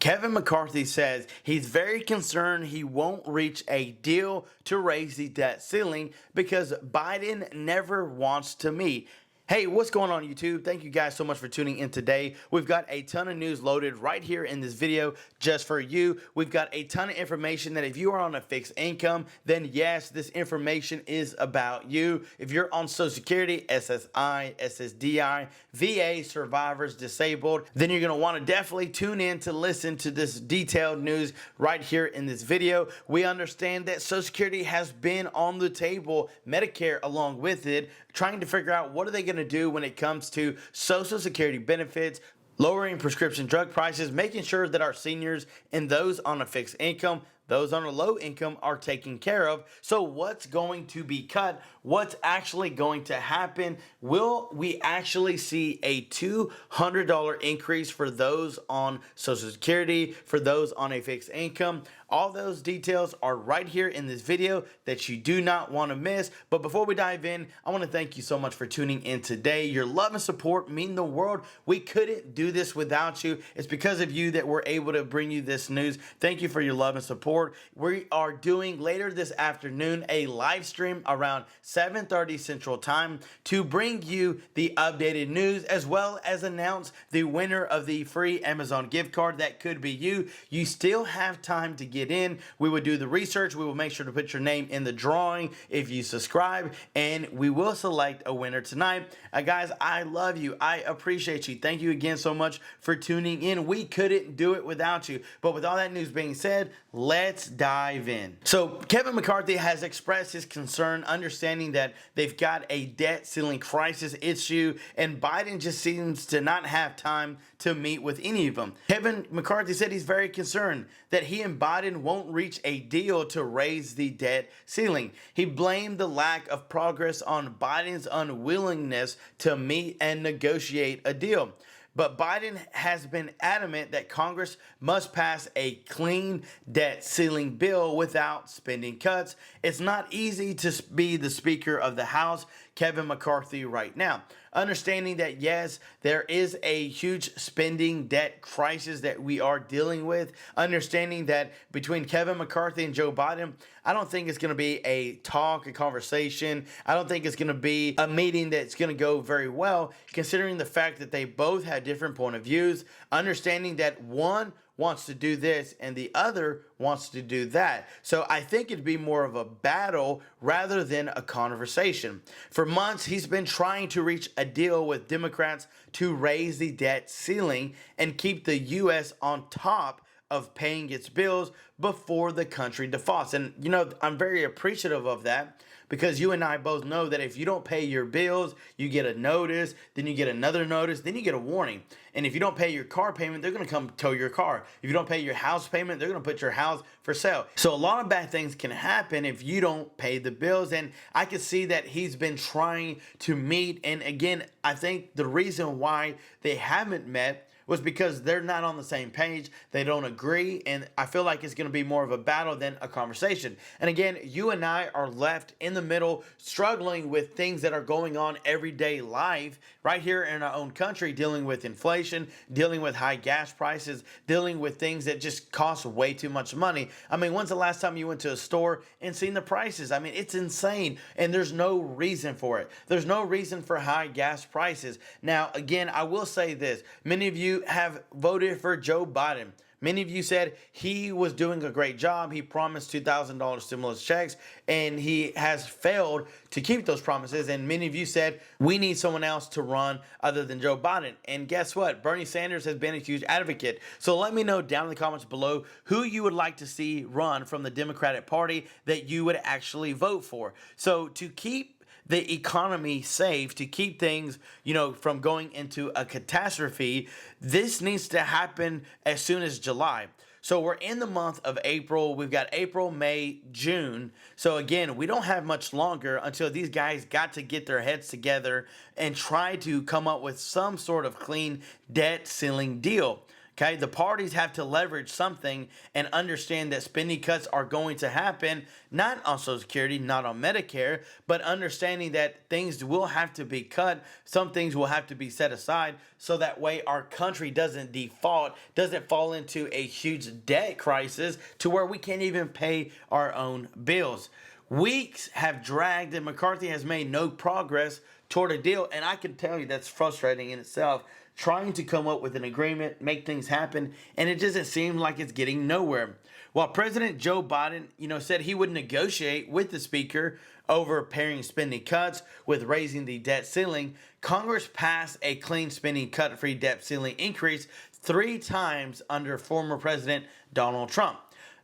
Kevin McCarthy says he's very concerned he won't reach a deal to raise the debt ceiling because Biden never wants to meet. Hey, what's going on YouTube? Thank you guys so much for tuning in today. We've got a ton of news loaded right here in this video just for you. We've got a ton of information that if you are on a fixed income, then yes, this information is about you. If you're on Social Security, SSI, SSDI, VA, survivors, disabled, then you're gonna wanna definitely tune in to listen to this detailed news right here in this video. We understand that Social Security has been on the table, Medicare along with it, trying to figure out what are they going to do when it comes to Social Security benefits, lowering prescription drug prices, making sure that our seniors and those on a fixed income, those on a low income are taken care of. So what's going to be cut? What's actually going to happen? Will we actually see a $200 increase for those on Social Security, for those on a fixed income? All those details are right here in this video that you do not want to miss. But before we dive in, I want to thank you so much for tuning in today. Your love and support mean the world. We couldn't do this without you. It's because of you that we're able to bring you this news. Thank you for your love and support. We are doing later this afternoon a live stream around 7:30 Central Time to bring you the updated news as well as announce the winner of the free Amazon gift card. That could be you. You still have time to get in. We will do the research. We will make sure to put your name in the drawing if you subscribe, and we will select a winner tonight. Guys, I love you. I appreciate you. Thank you again so much for tuning in. We couldn't do it without you. But with all that news being said, let's dive in. So Kevin McCarthy has expressed his concern, understanding that they've got a debt ceiling crisis issue, and Biden just seems to not have time to meet with any of them. Kevin McCarthy said he's very concerned that he and Biden won't reach a deal to raise the debt ceiling. He blamed the lack of progress on Biden's unwillingness to meet and negotiate a deal. But Biden has been adamant that Congress must pass a clean debt ceiling bill without spending cuts. It's not easy to be the Speaker of the House, Kevin McCarthy, right now. Understanding that, yes, there is a huge spending debt crisis that we are dealing with. Understanding that between Kevin McCarthy and Joe Biden, I don't think it's going to be a conversation. I don't think it's going to be a meeting that's going to go very well, considering the fact that they both had different point of views. Understanding that one wants to do this and the other wants to do that. So I think it'd be more of a battle rather than a conversation. For months, he's been trying to reach a deal with Democrats to raise the debt ceiling and keep the U.S. on top of paying its bills before the country defaults. And, you know, I'm very appreciative of that, because you and I both know that if you don't pay your bills, you get a notice, then you get another notice, then you get a warning. And if you don't pay your car payment, they're going to come tow your car. If you don't pay your house payment, they're going to put your house for sale. So a lot of bad things can happen if you don't pay the bills. And I can see that he's been trying to meet. And again, I think the reason why they haven't met was because they're not on the same page. They don't agree. And I feel like it's going to be more of a battle than a conversation. And again, you and I are left in the middle, struggling with things that are going on everyday life right here in our own country, dealing with inflation, dealing with high gas prices, dealing with things that just cost way too much money. I mean, when's the last time you went to a store and seen the prices? I mean, it's insane. And there's no reason for it. There's no reason for high gas prices. Now, again, I will say this. Many of you have voted for Joe Biden. Many of you said he was doing a great job. He promised $2,000 stimulus checks, and he has failed to keep those promises. And many of you said we need someone else to run other than Joe Biden. And guess what? Bernie Sanders has been a huge advocate. So let me know down in the comments below who you would like to see run from the Democratic Party that you would actually vote for. So to keep the economy safe, to keep things, you know, from going into a catastrophe, this needs to happen as soon as July. So we're in the month of April. We've got April, May, June. So again, we don't have much longer until these guys got to get their heads together and try to come up with some sort of clean debt ceiling deal. Okay, the parties have to leverage something and understand that spending cuts are going to happen, not on Social Security, not on Medicare, but understanding that things will have to be cut, some things will have to be set aside, so that way our country doesn't default, doesn't fall into a huge debt crisis to where we can't even pay our own bills. Weeks have dragged and McCarthy has made no progress toward a deal, and I can tell you that's frustrating in itself, trying to come up with an agreement, make things happen, and it doesn't seem like it's getting nowhere. While President Joe Biden, said he would negotiate with the speaker over pairing spending cuts with raising the debt ceiling, Congress passed a clean spending cut-free debt ceiling increase 3 times under former President Donald Trump.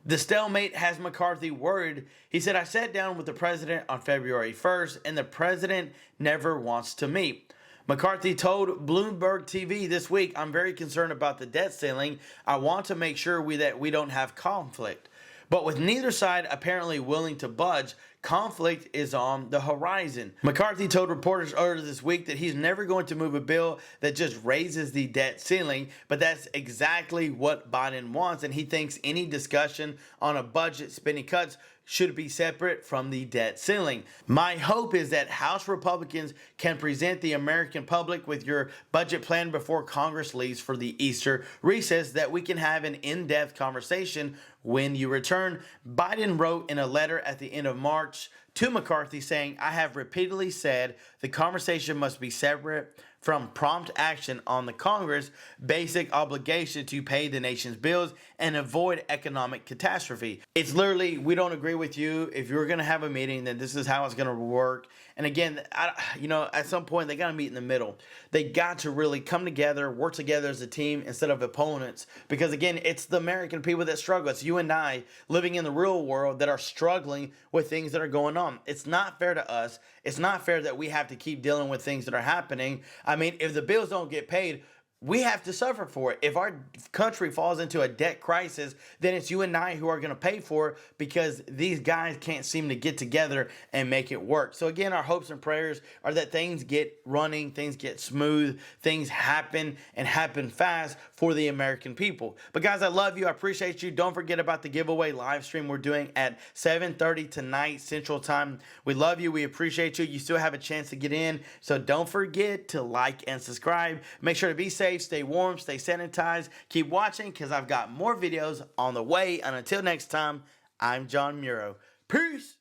The stalemate has McCarthy worried. He said, I sat down with the president on February 1st, and the president never wants to meet. McCarthy told Bloomberg TV this week, I'm very concerned about the debt ceiling. I want to make sure that we don't have conflict. But with neither side apparently willing to budge, conflict is on the horizon. McCarthy told reporters earlier this week that he's never going to move a bill that just raises the debt ceiling, but that's exactly what Biden wants, and he thinks any discussion on a budget spending cuts should be separate from the debt ceiling. My hope is that House Republicans can present the American public with your budget plan before Congress leaves for the Easter recess, that we can have an in-depth conversation when you return. Biden wrote in a letter at the end of March to McCarthy saying, I have repeatedly said the conversation must be separate from prompt action on the Congress' basic obligation to pay the nation's bills and avoid economic catastrophe. It's literally, we don't agree with you. If you're going to have a meeting, then this is how it's going to work. And again, at some point, they got to meet in the middle. They got to really come together, work together as a team instead of opponents. Because again, it's the American people that struggle. It's you and I living in the real world that are struggling with things that are going on. It's not fair to us. It's not fair that we have to keep dealing with things that are happening. I mean, if the bills don't get paid, we have to suffer for it. If our country falls into a debt crisis, then it's you and I who are going to pay for it, because these guys can't seem to get together and make it work. So again, our hopes and prayers are that things get running, things get smooth, things happen and happen fast for the American people. But guys, I love you. I appreciate you. Don't forget about the giveaway live stream we're doing at 7:30 tonight Central Time. We love you. We appreciate you. You still have a chance to get in. So don't forget to like and subscribe. Make sure to be safe. Stay warm, stay sanitized, keep watching, because I've got more videos on the way. And until next time, I'm John Muro. Peace!